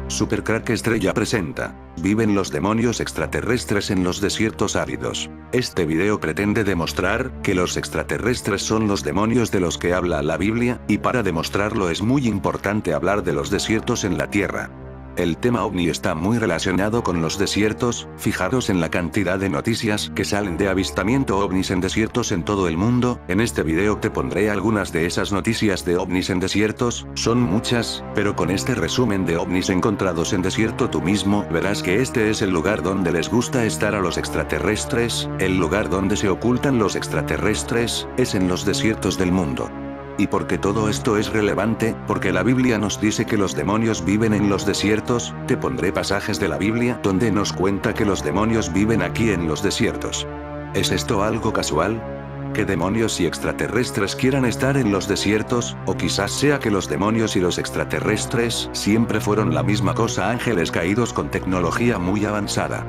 Supercrack Estrella presenta. ¿Viven los demonios extraterrestres en los desiertos áridos? Este video pretende demostrar que los extraterrestres son los demonios de los que habla la Biblia, y para demostrarlo es muy importante hablar de los desiertos en la Tierra. El tema ovni está muy relacionado con los desiertos. Fijaros en la cantidad de noticias que salen de avistamiento ovnis en desiertos en todo el mundo. En este video te pondré algunas de esas noticias de ovnis en desiertos. Son muchas, pero con este resumen de ovnis encontrados en desierto tú mismo verás que este es el lugar donde les gusta estar a los extraterrestres. El lugar donde se ocultan los extraterrestres es en los desiertos del mundo. ¿Y por qué todo esto es relevante? Porque la Biblia nos dice que los demonios viven en los desiertos. Te pondré pasajes de la Biblia donde nos cuenta que los demonios viven aquí en los desiertos. ¿Es esto algo casual? ¿Que demonios y extraterrestres quieran estar en los desiertos? O quizás sea que los demonios y los extraterrestres siempre fueron la misma cosa, ángeles caídos con tecnología muy avanzada.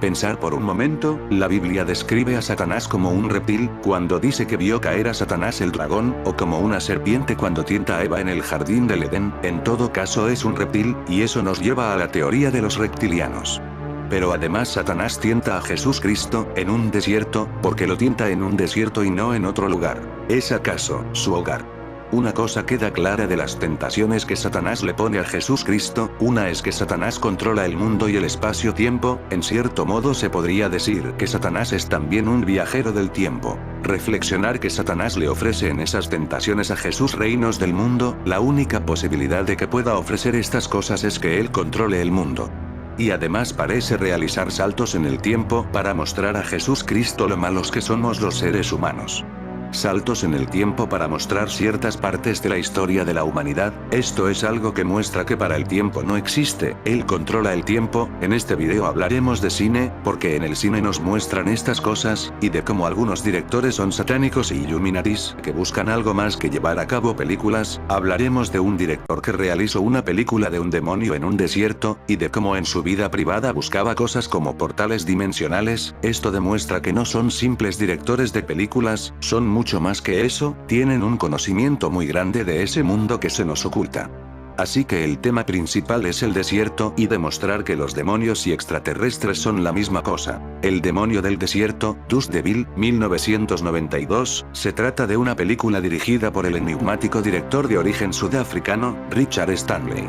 Pensar por un momento, la Biblia describe a Satanás como un reptil, cuando dice que vio caer a Satanás el dragón, o como una serpiente cuando tienta a Eva en el jardín del Edén. En todo caso es un reptil, y eso nos lleva a la teoría de los reptilianos. Pero además Satanás tienta a Jesús Cristo, en un desierto, porque lo tienta en un desierto y no en otro lugar. ¿Es acaso su hogar? Una cosa queda clara de las tentaciones que Satanás le pone a Jesús Cristo. Una es que Satanás controla el mundo y el espacio-tiempo. En cierto modo se podría decir que Satanás es también un viajero del tiempo. Reflexionar que Satanás le ofrece en esas tentaciones a Jesús reinos del mundo. La única posibilidad de que pueda ofrecer estas cosas es que él controle el mundo. Y además parece realizar saltos en el tiempo para mostrar a Jesús Cristo lo malos que somos los seres humanos. Saltos en el tiempo para mostrar ciertas partes de la historia de la humanidad. Esto es algo que muestra que para el tiempo no existe, él controla el tiempo. En este video hablaremos de cine, porque en el cine nos muestran estas cosas, y de cómo algunos directores son satánicos y illuminatis, que buscan algo más que llevar a cabo películas. Hablaremos de un director que realizó una película de un demonio en un desierto, y de cómo en su vida privada buscaba cosas como portales dimensionales. Esto demuestra que no son simples directores de películas, son mucho más que eso, tienen un conocimiento muy grande de ese mundo que se nos oculta. Así que el tema principal es el desierto y demostrar que los demonios y extraterrestres son la misma cosa. El demonio del desierto, Dus Devil, 1992, se trata de una película dirigida por el enigmático director de origen sudafricano, Richard Stanley.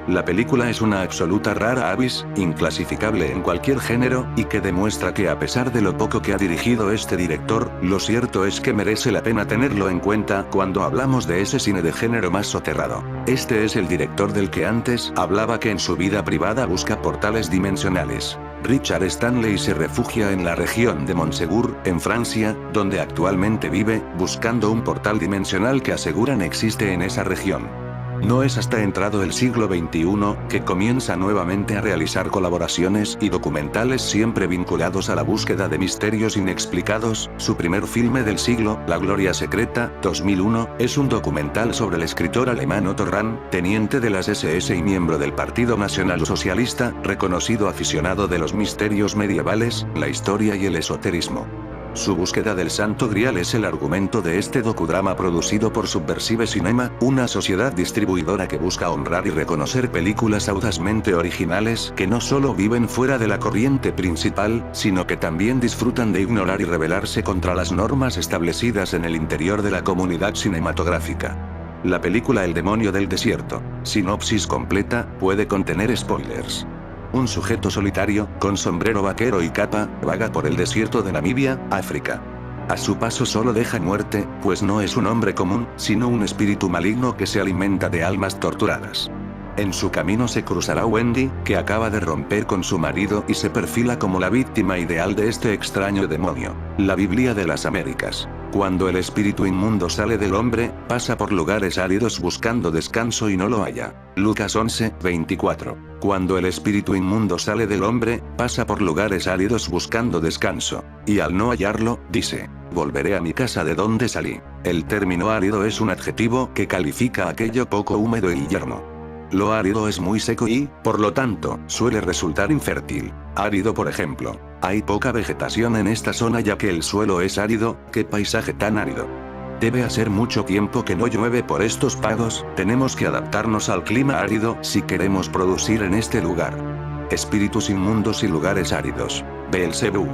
La película es una absoluta rara avis, inclasificable en cualquier género, y que demuestra que a pesar de lo poco que ha dirigido este director, lo cierto es que merece la pena tenerlo en cuenta cuando hablamos de ese cine de género más soterrado. Este es el director del que antes hablaba, que en su vida privada busca portales dimensionales. Richard Stanley se refugia en la región de Montsegur, en Francia, donde actualmente vive, buscando un portal dimensional que aseguran existe en esa región. No es hasta entrado el siglo XXI, que comienza nuevamente a realizar colaboraciones y documentales siempre vinculados a la búsqueda de misterios inexplicados. Su primer filme del siglo, La Gloria Secreta, 2001, es un documental sobre el escritor alemán Otto Rahn, teniente de las SS y miembro del Partido Nacional Socialista, reconocido aficionado de los misterios medievales, la historia y el esoterismo. Su búsqueda del Santo Grial es el argumento de este docudrama producido por Subversive Cinema, una sociedad distribuidora que busca honrar y reconocer películas audazmente originales que no solo viven fuera de la corriente principal, sino que también disfrutan de ignorar y rebelarse contra las normas establecidas en el interior de la comunidad cinematográfica. La película El demonio del desierto, sinopsis completa, puede contener spoilers. Un sujeto solitario, con sombrero vaquero y capa, vaga por el desierto de Namibia, África. A su paso solo deja muerte, pues no es un hombre común, sino un espíritu maligno que se alimenta de almas torturadas. En su camino se cruzará Wendy, que acaba de romper con su marido y se perfila como la víctima ideal de este extraño demonio. La Biblia de las Américas. Cuando el espíritu inmundo sale del hombre, pasa por lugares áridos buscando descanso y no lo halla. Lucas 11, 24. Cuando el espíritu inmundo sale del hombre, pasa por lugares áridos buscando descanso. Y al no hallarlo, dice: volveré a mi casa de donde salí. El término árido es un adjetivo que califica aquello poco húmedo y yermo. Lo árido es muy seco y, por lo tanto, suele resultar infértil. Árido, por ejemplo. Hay poca vegetación en esta zona ya que el suelo es árido. ¿Qué paisaje tan árido? Debe hacer mucho tiempo que no llueve por estos pagos, tenemos que adaptarnos al clima árido si queremos producir en este lugar. Espíritus inmundos y lugares áridos. Beelzebú.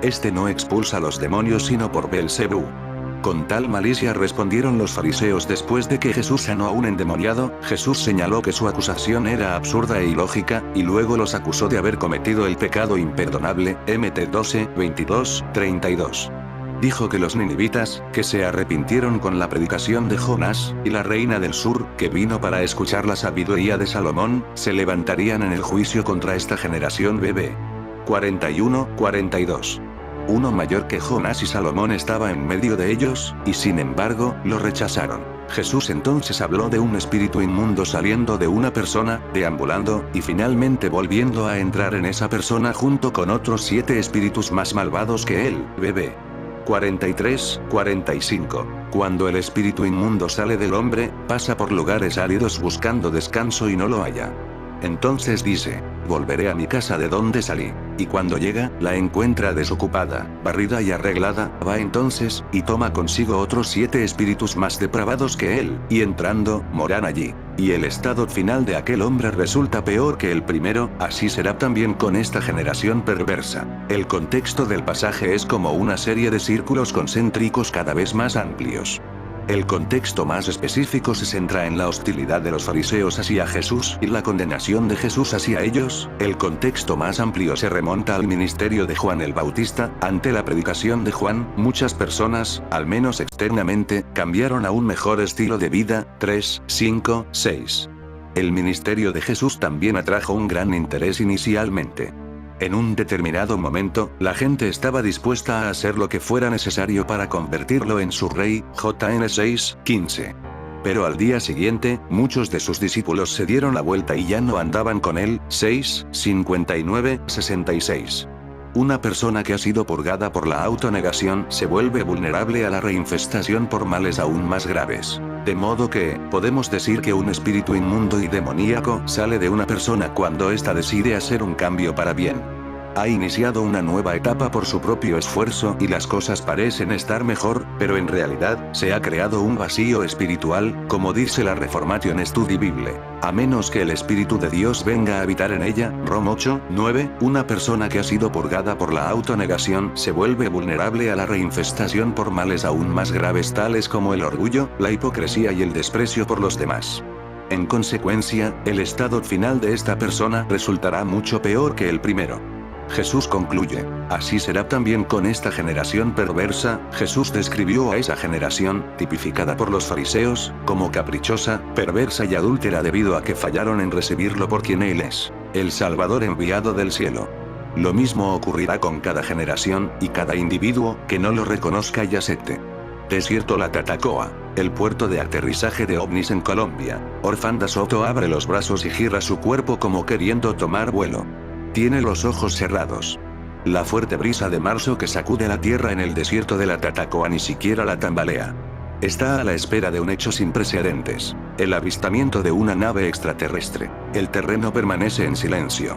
Este no expulsa a los demonios sino por Beelzebú. Con tal malicia respondieron los fariseos después de que Jesús sanó a un endemoniado. Jesús señaló que su acusación era absurda e ilógica, y luego los acusó de haber cometido el pecado imperdonable. Mt 12, 22, 32. Dijo que los ninivitas, que se arrepintieron con la predicación de Jonás, y la reina del sur, que vino para escuchar la sabiduría de Salomón, se levantarían en el juicio contra esta generación bebé. 41, 42. Uno mayor que Jonás y Salomón estaba en medio de ellos, y sin embargo, lo rechazaron. Jesús entonces habló de un espíritu inmundo saliendo de una persona, deambulando, y finalmente volviendo a entrar en esa persona junto con otros 7 espíritus más malvados que él, bebé. 43, 45. Cuando el espíritu inmundo sale del hombre, pasa por lugares áridos buscando descanso y no lo halla. Entonces dice, volveré a mi casa de donde salí. Y cuando llega, la encuentra desocupada, barrida y arreglada, va entonces, y toma consigo otros 7 espíritus más depravados que él, y entrando, moran allí. Y el estado final de aquel hombre resulta peor que el primero, así será también con esta generación perversa. El contexto del pasaje es como una serie de círculos concéntricos cada vez más amplios. El contexto más específico se centra en la hostilidad de los fariseos hacia Jesús y la condenación de Jesús hacia ellos. El contexto más amplio se remonta al ministerio de Juan el Bautista. Ante la predicación de Juan, muchas personas, al menos externamente, cambiaron a un mejor estilo de vida. 3, 5, 6. El ministerio de Jesús también atrajo un gran interés inicialmente. En un determinado momento, la gente estaba dispuesta a hacer lo que fuera necesario para convertirlo en su rey. JN 6, 15. Pero al día siguiente, muchos de sus discípulos se dieron la vuelta y ya no andaban con él. 6, 59, 66. Una persona que ha sido purgada por la autonegación se vuelve vulnerable a la reinfestación por males aún más graves. De modo que, podemos decir que un espíritu inmundo y demoníaco sale de una persona cuando ésta decide hacer un cambio para bien. Ha iniciado una nueva etapa por su propio esfuerzo y las cosas parecen estar mejor, pero en realidad, se ha creado un vacío espiritual, como dice la Reformation Study Bible. A menos que el Espíritu de Dios venga a habitar en ella. Rom 8, 9, una persona que ha sido purgada por la autonegación se vuelve vulnerable a la reinfestación por males aún más graves tales como el orgullo, la hipocresía y el desprecio por los demás. En consecuencia, el estado final de esta persona resultará mucho peor que el primero. Jesús concluye, así será también con esta generación perversa. Jesús describió a esa generación, tipificada por los fariseos, como caprichosa, perversa y adúltera debido a que fallaron en recibirlo por quien Él es, el Salvador enviado del cielo. Lo mismo ocurrirá con cada generación, y cada individuo, que no lo reconozca y acepte. Desierto La Tatacoa, el puerto de aterrizaje de ovnis en Colombia. Orfanda Soto abre los brazos y gira su cuerpo como queriendo tomar vuelo. Tiene los ojos cerrados. La fuerte brisa de marzo que sacude la tierra en el desierto de la Tatacoa ni siquiera la tambalea. Está a la espera de un hecho sin precedentes. El avistamiento de una nave extraterrestre. El terreno permanece en silencio.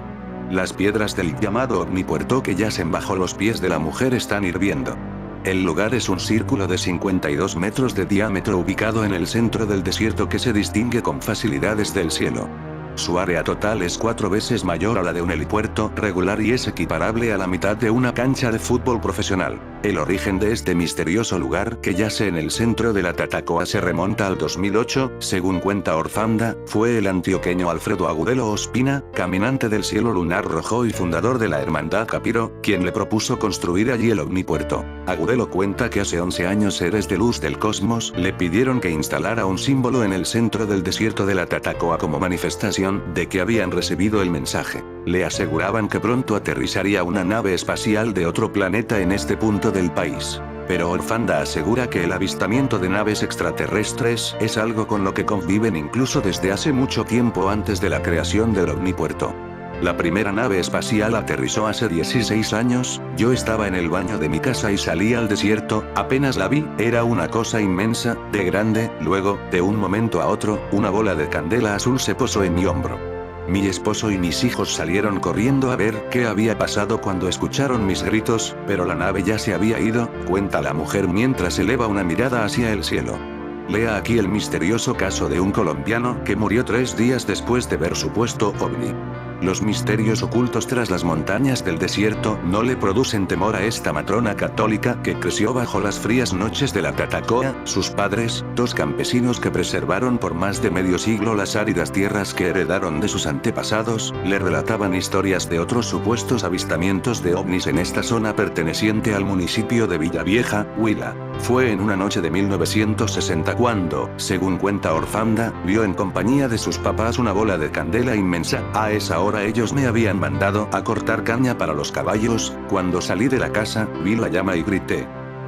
Las piedras del llamado ovnipuerto que yacen bajo los pies de la mujer están hirviendo. El lugar es un círculo de 52 metros de diámetro ubicado en el centro del desierto que se distingue con facilidad desde el cielo. Su área total es 4 veces mayor a la de un helipuerto regular y es equiparable a la mitad de una cancha de fútbol profesional. El origen de este misterioso lugar que yace en el centro de la Tatacoa se remonta al 2008, según cuenta Orfanda. Fue el antioqueño Alfredo Agudelo Ospina, caminante del cielo lunar rojo y fundador de la Hermandad Capiro, quien le propuso construir allí el ovnipuerto. Agudelo cuenta que hace 11 años seres de luz del cosmos le pidieron que instalara un símbolo en el centro del desierto de la Tatacoa como manifestación de que habían recibido el mensaje. Le aseguraban que pronto aterrizaría una nave espacial de otro planeta en este punto del país. Pero Orfanda asegura que el avistamiento de naves extraterrestres es algo con lo que conviven incluso desde hace mucho tiempo antes de la creación del ovnipuerto. La primera nave espacial aterrizó hace 16 años, yo estaba en el baño de mi casa y salí al desierto, apenas la vi, era una cosa inmensa, de grande, luego, de un momento a otro, una bola de candela azul se posó en mi hombro. Mi esposo y mis hijos salieron corriendo a ver qué había pasado cuando escucharon mis gritos, pero la nave ya se había ido, cuenta la mujer mientras eleva una mirada hacia el cielo. Lea aquí el misterioso caso de un colombiano que murió 3 días después de ver supuesto ovni. Los misterios ocultos tras las montañas del desierto no le producen temor a esta matrona católica que creció bajo las frías noches de la Tatacoa. Sus padres, 2 campesinos que preservaron por más de medio siglo las áridas tierras que heredaron de sus antepasados, le relataban historias de otros supuestos avistamientos de ovnis en esta zona perteneciente al municipio de Villavieja, Huila. Fue en una noche de 1960 cuando, según cuenta Orfanda, vio en compañía de sus papás una bola de candela inmensa. A esa hora ellos me habían mandado a cortar caña para los caballos. Cuando salí de la casa, vi la llama y grité.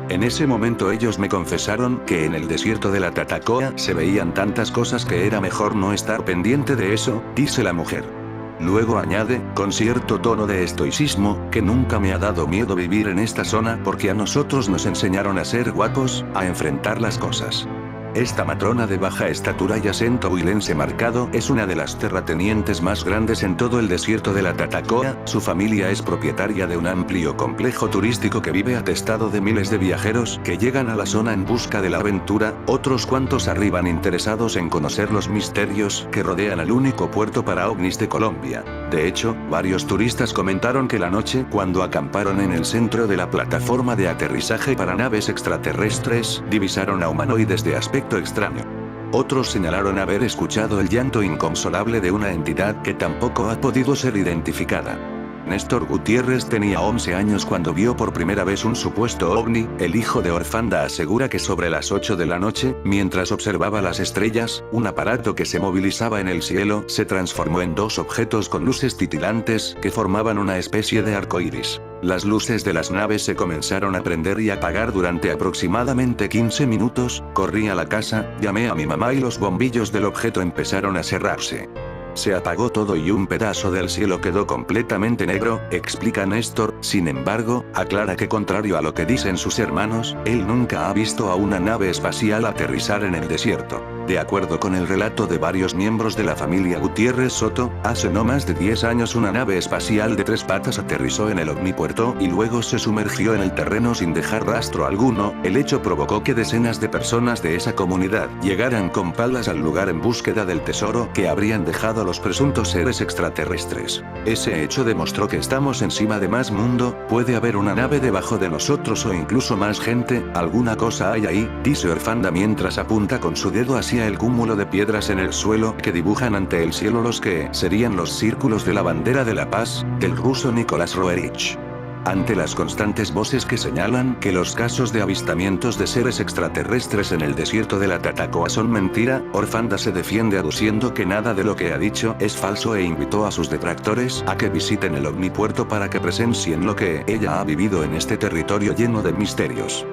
En ese momento ellos me confesaron que en el desierto de la Tatacoa se veían tantas cosas que era mejor no estar pendiente de eso, dice la mujer. Luego añade, con cierto tono de estoicismo, que nunca me ha dado miedo vivir en esta zona porque a nosotros nos enseñaron a ser guapos, a enfrentar las cosas. Esta matrona de baja estatura y acento huilense marcado es una de las terratenientes más grandes en todo el desierto de la Tatacoa. Su familia es propietaria de un amplio complejo turístico que vive atestado de miles de viajeros que llegan a la zona en busca de la aventura. Otros cuantos arriban interesados en conocer los misterios que rodean al único puerto para ovnis de Colombia. De hecho, varios turistas comentaron que la noche cuando acamparon en el centro de la plataforma de aterrizaje para naves extraterrestres, divisaron a humanoides de aspecto extraño. Otros señalaron haber escuchado el llanto inconsolable de una entidad que tampoco ha podido ser identificada. Néstor Gutiérrez tenía 11 años cuando vio por primera vez un supuesto ovni. El hijo de Orfanda asegura que sobre las 8 de la noche, mientras observaba las estrellas, un aparato que se movilizaba en el cielo se transformó en 2 objetos con luces titilantes que formaban una especie de arco iris. Las luces de las naves se comenzaron a prender y apagar durante aproximadamente 15 minutos. Corrí a la casa, llamé a mi mamá y los bombillos del objeto empezaron a cerrarse. Se apagó todo y un pedazo del cielo quedó completamente negro, explica Néstor. Sin embargo, aclara que contrario a lo que dicen sus hermanos, él nunca ha visto a una nave espacial aterrizar en el desierto. De acuerdo con el relato de varios miembros de la familia Gutiérrez Soto, hace no más de 10 años una nave espacial de 3 patas aterrizó en el omnipuerto y luego se sumergió en el terreno sin dejar rastro alguno. El hecho provocó que decenas de personas de esa comunidad llegaran con palas al lugar en búsqueda del tesoro que habrían dejado los presuntos seres extraterrestres. Ese hecho demostró que estamos encima de más mundo, puede haber una nave debajo de nosotros o incluso más gente, alguna cosa hay ahí, dice Orfanda mientras apunta con su dedo hacia el cúmulo de piedras en el suelo que dibujan ante el cielo los que serían los círculos de la bandera de la paz, del ruso Nicolás Roerich. Ante las constantes voces que señalan que los casos de avistamientos de seres extraterrestres en el desierto de la Tatacoa son mentira, Orfanda se defiende aduciendo que nada de lo que ha dicho es falso e invitó a sus detractores a que visiten el omnipuerto para que presencien lo que ella ha vivido en este territorio lleno de misterios.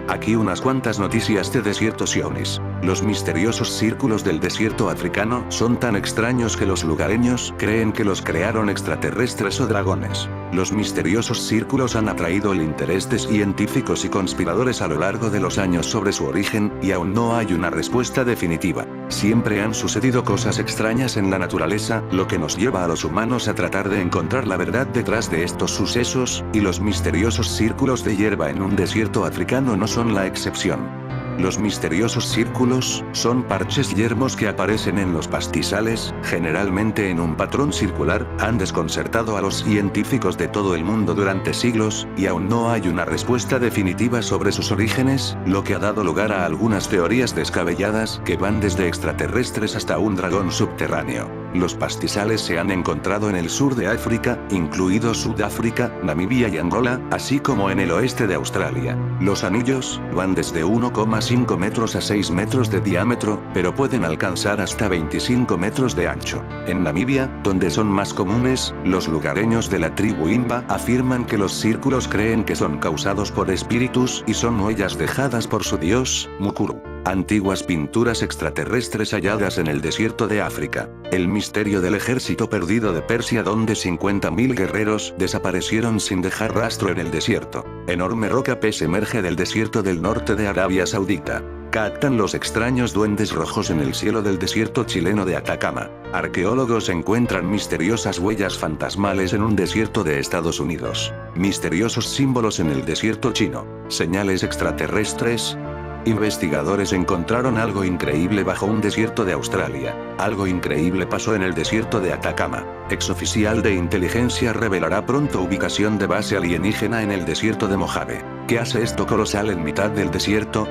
Aquí unas cuantas noticias de desiertos y ovnis. Los misteriosos círculos del desierto africano son tan extraños que los lugareños creen que los crearon extraterrestres o dragones. Los misteriosos círculos han atraído el interés de científicos y conspiradores a lo largo de los años sobre su origen, y aún no hay una respuesta definitiva. Siempre han sucedido cosas extrañas en la naturaleza, lo que nos lleva a los humanos a tratar de encontrar la verdad detrás de estos sucesos, y los misteriosos círculos de hierba en un desierto africano no son la excepción. Los misteriosos círculos son parches yermos que aparecen en los pastizales, generalmente en un patrón circular, han desconcertado a los científicos de todo el mundo durante siglos, y aún no hay una respuesta definitiva sobre sus orígenes, lo que ha dado lugar a algunas teorías descabelladas que van desde extraterrestres hasta un dragón subterráneo. Los pastizales se han encontrado en el sur de África, incluidos Sudáfrica, Namibia y Angola, así como en el oeste de Australia. Los anillos van desde 1,5 metros a 6 metros de diámetro, pero pueden alcanzar hasta 25 metros de ancho. En Namibia, donde son más comunes, los lugareños de la tribu Imba afirman que los círculos creen que son causados por espíritus y son huellas dejadas por su dios, Mukuru. Antiguas pinturas extraterrestres halladas en el desierto de África. El misterio del ejército perdido de Persia donde 50.000 guerreros desaparecieron sin dejar rastro en el desierto. Enorme roca pez emerge del desierto del norte de Arabia Saudita. Captan los extraños duendes rojos en el cielo del desierto chileno de Atacama. Arqueólogos encuentran misteriosas huellas fantasmales en un desierto de Estados Unidos. Misteriosos símbolos en el desierto chino. Señales extraterrestres. Investigadores encontraron algo increíble bajo un desierto de Australia. Algo increíble pasó en el desierto de Atacama. Exoficial de inteligencia revelará pronto ubicación de base alienígena en el desierto de Mojave. ¿Qué hace esto colosal en mitad del desierto?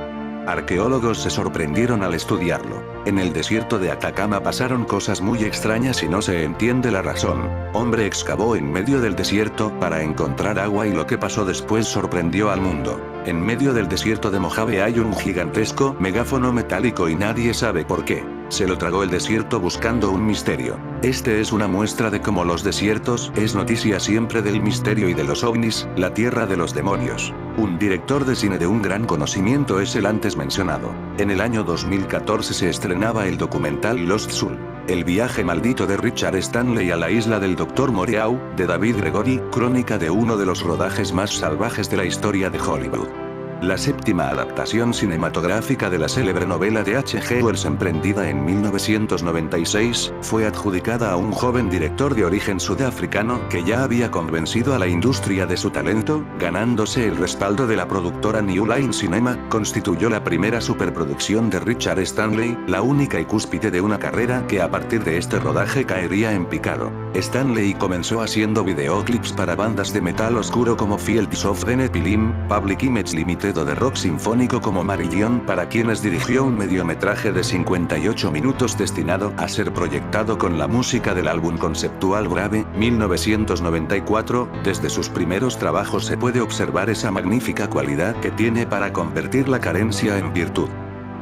Arqueólogos se sorprendieron al estudiarlo. En el desierto de Atacama pasaron cosas muy extrañas y no se entiende la razón. Hombre excavó en medio del desierto para encontrar agua y lo que pasó después sorprendió al mundo. En medio del desierto de Mojave hay un gigantesco megáfono metálico y nadie sabe por qué. Se lo tragó el desierto buscando un misterio. Este es una muestra de cómo los desiertos es noticia siempre del misterio y de los ovnis, la tierra de los demonios. Un director de cine de un gran conocimiento es el antes mencionado. En el año 2014 se estrenaba el documental Lost Soul. El viaje maldito de Richard Stanley a la isla del Dr. Moreau, de David Gregory, crónica de uno de los rodajes más salvajes de la historia de Hollywood. La séptima adaptación cinematográfica de la célebre novela de H.G. Wells emprendida en 1996, fue adjudicada a un joven director de origen sudafricano que ya había convencido a la industria de su talento, ganándose el respaldo de la productora New Line Cinema. Constituyó la primera superproducción de Richard Stanley, la única y cúspide de una carrera que a partir de este rodaje caería en picado. Stanley comenzó haciendo videoclips para bandas de metal oscuro como Fields of the Nephilim, Public Image Limited o de rock sinfónico como Marillion, para quienes dirigió un mediometraje de 58 minutos destinado a ser proyectado con la música del álbum conceptual Brave, 1994. Desde sus primeros trabajos se puede observar esa magnífica cualidad que tiene para convertir la carencia en virtud.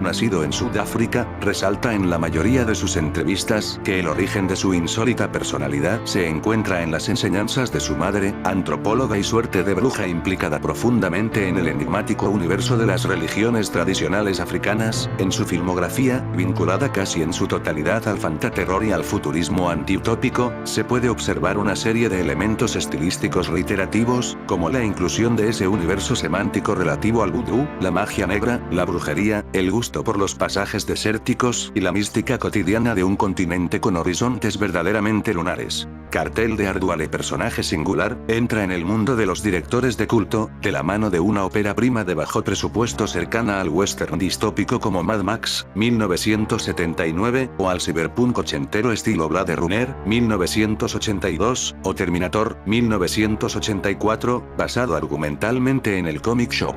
Nacido en Sudáfrica, resalta en la mayoría de sus entrevistas que el origen de su insólita personalidad se encuentra en las enseñanzas de su madre, antropóloga y suerte de bruja implicada profundamente en el enigmático universo de las religiones tradicionales africanas. En su filmografía, vinculada casi en su totalidad al fantaterror y al futurismo antiutópico, se puede observar una serie de elementos estilísticos reiterativos, como la inclusión de ese universo semántico relativo al vudú, la magia negra, la brujería, el gusto por los pasajes desérticos y la mística cotidiana de un continente con horizontes verdaderamente lunares. Cartel de arduale personaje singular, entra en el mundo de los directores de culto, de la mano de una ópera prima de bajo presupuesto cercana al western distópico como Mad Max, 1979, o al cyberpunk ochentero estilo Blade Runner, 1982, o Terminator, 1984, basado argumentalmente en el comic shop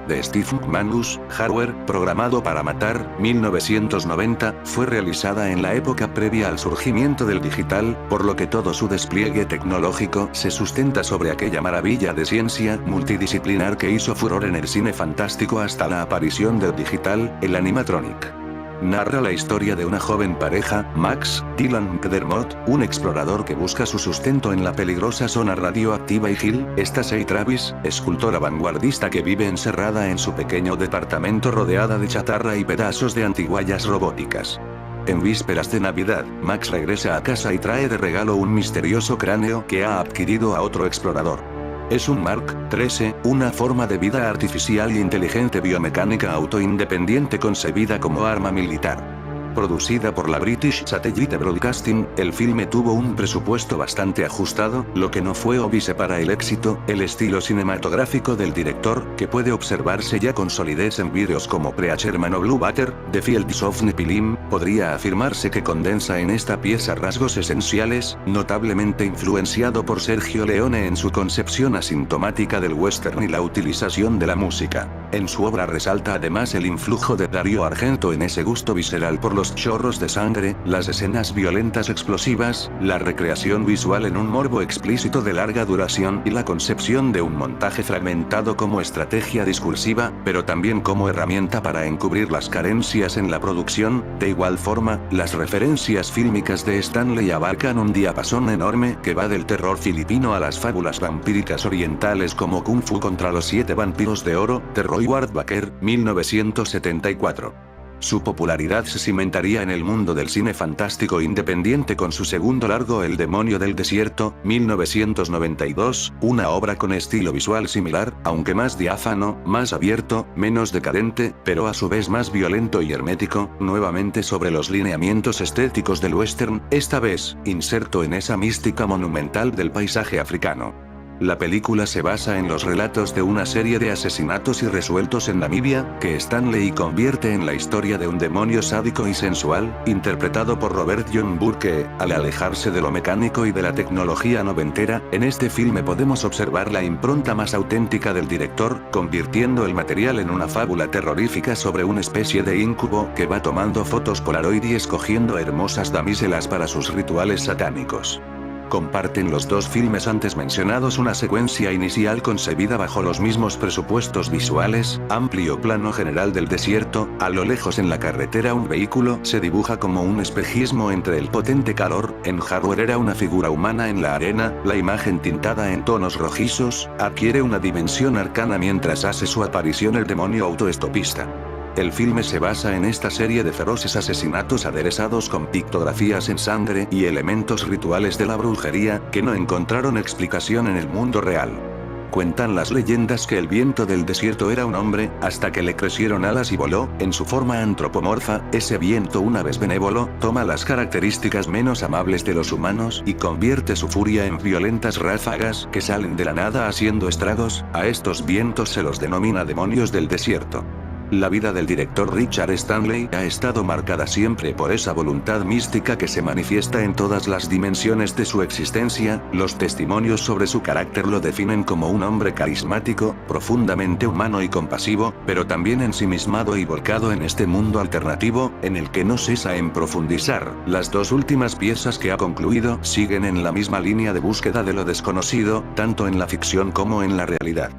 de Steve McManus, Hardware, programado para matar, 1990, fue realizada en la época previa al surgimiento del digital, por lo que todo su despliegue tecnológico se sustenta sobre aquella maravilla de ciencia multidisciplinar que hizo furor en el cine fantástico hasta la aparición del digital, el animatronic. Narra la historia de una joven pareja, Max, Dylan McDermott, un explorador que busca su sustento en la peligrosa zona radioactiva, y Jill, Stacey Travis, escultora vanguardista que vive encerrada en su pequeño departamento rodeada de chatarra y pedazos de antiguallas robóticas. En vísperas de Navidad, Max regresa a casa y trae de regalo un misterioso cráneo que ha adquirido a otro explorador. Es un Mark 13, una forma de vida artificial y inteligente biomecánica autoindependiente concebida como arma militar. Producida por la British Satellite Broadcasting, el filme tuvo un presupuesto bastante ajustado, lo que no fue óbice para el éxito. El estilo cinematográfico del director, que puede observarse ya con solidez en vídeos como Preacherman o Blue Butter, The Fields of Nephilim, podría afirmarse que condensa en esta pieza rasgos esenciales, notablemente influenciado por Sergio Leone en su concepción asintomática del western y la utilización de la música. En su obra resalta además el influjo de Dario Argento en ese gusto visceral por los chorros de sangre, las escenas violentas explosivas, la recreación visual en un morbo explícito de larga duración y la concepción de un montaje fragmentado como estrategia discursiva, pero también como herramienta para encubrir las carencias en la producción. De igual forma, las referencias fílmicas de Stanley abarcan un diapasón enorme que va del terror filipino a las fábulas vampíricas orientales como Kung Fu contra los 7 vampiros de oro, de Roy Ward Baker, 1974. Su popularidad se cimentaría en el mundo del cine fantástico independiente con su segundo largo El demonio del desierto, 1992, una obra con estilo visual similar, aunque más diáfano, más abierto, menos decadente, pero a su vez más violento y hermético, nuevamente sobre los lineamientos estéticos del western, esta vez, inserto en esa mística monumental del paisaje africano. La película se basa en los relatos de una serie de asesinatos irresueltos en Namibia, que Stanley convierte en la historia de un demonio sádico y sensual, interpretado por Robert John Burke. Al alejarse de lo mecánico y de la tecnología noventera, en este filme podemos observar la impronta más auténtica del director, convirtiendo el material en una fábula terrorífica sobre una especie de incubo que va tomando fotos Polaroid y escogiendo hermosas damiselas para sus rituales satánicos. Comparten los dos filmes antes mencionados una secuencia inicial concebida bajo los mismos presupuestos visuales, amplio plano general del desierto, a lo lejos en la carretera un vehículo se dibuja como un espejismo entre el potente calor, en hardware era una figura humana en la arena, la imagen tintada en tonos rojizos, adquiere una dimensión arcana mientras hace su aparición el demonio autoestopista. El filme se basa en esta serie de feroces asesinatos aderezados con pictografías en sangre y elementos rituales de la brujería, que no encontraron explicación en el mundo real. Cuentan las leyendas que el viento del desierto era un hombre, hasta que le crecieron alas y voló, en su forma antropomorfa. Ese viento, una vez benévolo, toma las características menos amables de los humanos y convierte su furia en violentas ráfagas que salen de la nada haciendo estragos. A estos vientos se los denomina demonios del desierto. La vida del director Richard Stanley ha estado marcada siempre por esa voluntad mística que se manifiesta en todas las dimensiones de su existencia. Los testimonios sobre su carácter lo definen como un hombre carismático, profundamente humano y compasivo, pero también ensimismado y volcado en este mundo alternativo, en el que no cesa en profundizar. Las dos últimas piezas que ha concluido siguen en la misma línea de búsqueda de lo desconocido, tanto en la ficción como en la realidad.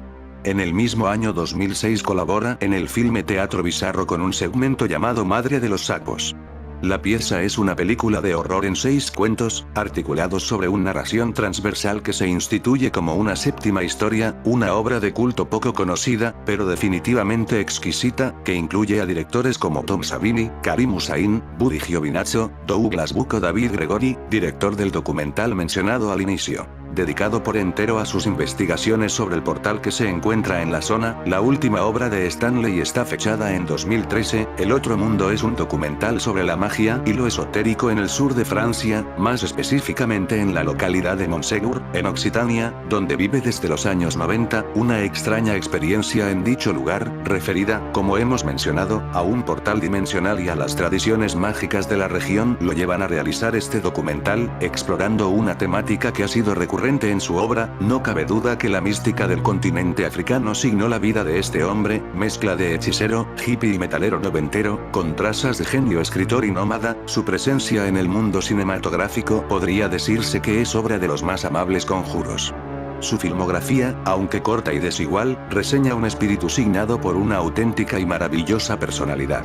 En el mismo año 2006 colabora en el filme Teatro Bizarro con un segmento llamado Madre de los Sapos. La pieza es una película de horror en 6 cuentos, articulados sobre una narración transversal que se instituye como una séptima historia, una obra de culto poco conocida, pero definitivamente exquisita, que incluye a directores como Tom Savini, Karim Hussain, Buddy Giovinazzo, Douglas Buck o David Gregory, director del documental mencionado al inicio. Dedicado por entero a sus investigaciones sobre el portal que se encuentra en la zona, la última obra de Stanley está fechada en 2013, El Otro Mundo es un documental sobre la magia y lo esotérico en el sur de Francia, más específicamente en la localidad de Montségur, en Occitania, donde vive desde los años 90, una extraña experiencia en dicho lugar, referida, como hemos mencionado, a un portal dimensional y a las tradiciones mágicas de la región, lo llevan a realizar este documental, explorando una temática que ha sido recurrente en su obra. No cabe duda que la mística del continente africano signó la vida de este hombre, mezcla de hechicero, hippie y metalero noventero, con trazas de genio escritor y nómada. Su presencia en el mundo cinematográfico podría decirse que es obra de los más amables conjuros. Su filmografía, aunque corta y desigual, reseña un espíritu signado por una auténtica y maravillosa personalidad.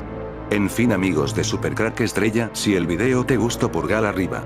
En fin amigos de Supercrack Estrella, si el video te gustó pulgar arriba.